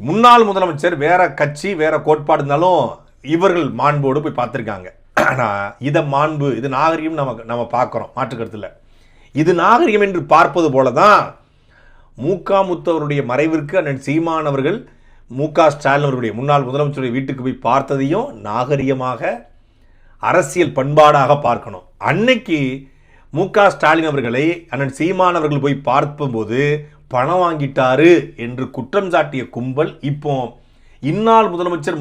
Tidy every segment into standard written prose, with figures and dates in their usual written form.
முன்னாள் முதலமைச்சர் வேற கட்சி வேற கோட்பாடு இருந்தாலும் இவர்கள் மாண்போடு போய் பார்த்துருக்காங்க. ஆனால் இதை மாண்பு, இது நாகரிகம் நம்ம பார்க்குறோம், மாற்றுக்கருத்தில். இது நாகரிகம் என்று பார்ப்பது போல தான் முத்து அவருடைய மறைவிற்கு அண்ணன் சீமான் அவர்கள் ஸ்டாலின் அவருடைய முன்னாள் முதலமைச்சருடைய வீட்டுக்கு போய் பார்த்ததையும் நாகரிகமாக அரசியல் பண்பாடாக பார்க்கணும். அன்னைக்கு ஸ்டாலின் அவர்களை அண்ணன் சீமான் அவர்கள் போய் பார்க்கும்போது பணம் வாங்கிட்டாரு என்று குற்றம் சாட்டிய கும்பல் இப்போ முன்னாள் முதலமைச்சர்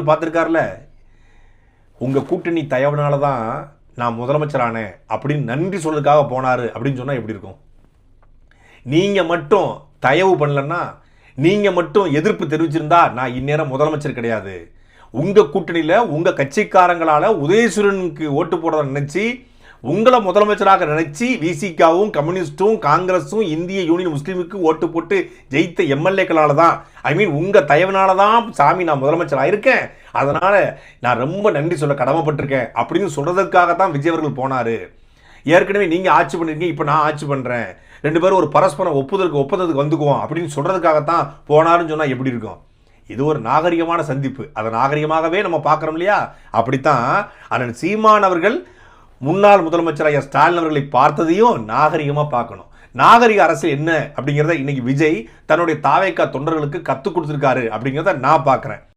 பார்த்துருக்காருல, உங்க கூட்டணி தயவுனால தான் நான் முதலமைச்சரானேன் அப்படின்னு நன்றி சொல்றதுக்காக போனாரு அப்படின்னு சொன்னா எப்படி இருக்கும்? நீங்க மட்டும் தயவு பண்ணலன்னா, நீங்க மட்டும் எதிர்ப்பு தெரிவிச்சிருந்தா நான் இந்நேரம் முதலமைச்சர் கிடையாது. உங்க கூட்டணியில உங்க கட்சிக்காரங்களால உதயசூரனுக்கு ஓட்டு போட நினைச்சு உங்களை முதலமைச்சராக நினைச்சு விசிகாவும் கம்யூனிஸ்டும் காங்கிரஸும் இந்திய யூனியன் முஸ்லீமுக்கு ஓட்டு போட்டு ஜெயித்த எம்எல்ஏக்களால தான், உங்க தயவுனால தான் சாமி நான் முதலமைச்சர் ஆயிருக்கேன், அதனால நான் ரொம்ப நன்றி சொல்ல கடமைப்பட்டிருக்கேன் அப்படின்னு சொல்றதுக்காக தான் விஜய் அவர்கள் போனாரு. ஏற்கனவே நீங்க ஆட்சி பண்ணிருக்கீங்க, இப்ப நான் ஆட்சி பண்றேன், 2 பேரும் ஒரு பரஸ்பரம் ஒப்பந்தத்துக்கு வந்துக்குவோம் அப்படின்னு சொல்றதுக்காகத்தான் போனாருன்னு சொன்னா எப்படி இருக்கும்? இது ஒரு நாகரிகமான சந்திப்பு. அதை நாகரிகமாகவே நம்ம பார்க்குறோம் இல்லையா? அப்படித்தான் அண்ணன் சீமான் அவர்கள் முன்னாள் முதலமைச்சர் ஐயா ஸ்டாலின் அவர்களை பார்த்ததையும் நாகரிகமாக பார்க்கணும். நாகரிக அரசியல் என்ன அப்படிங்கிறத இன்னைக்கு விஜய் தன்னுடைய தாவேகா தொண்டர்களுக்கு கற்றுக் கொடுத்துருக்காரு அப்படிங்கிறத நான் பார்க்குறேன்.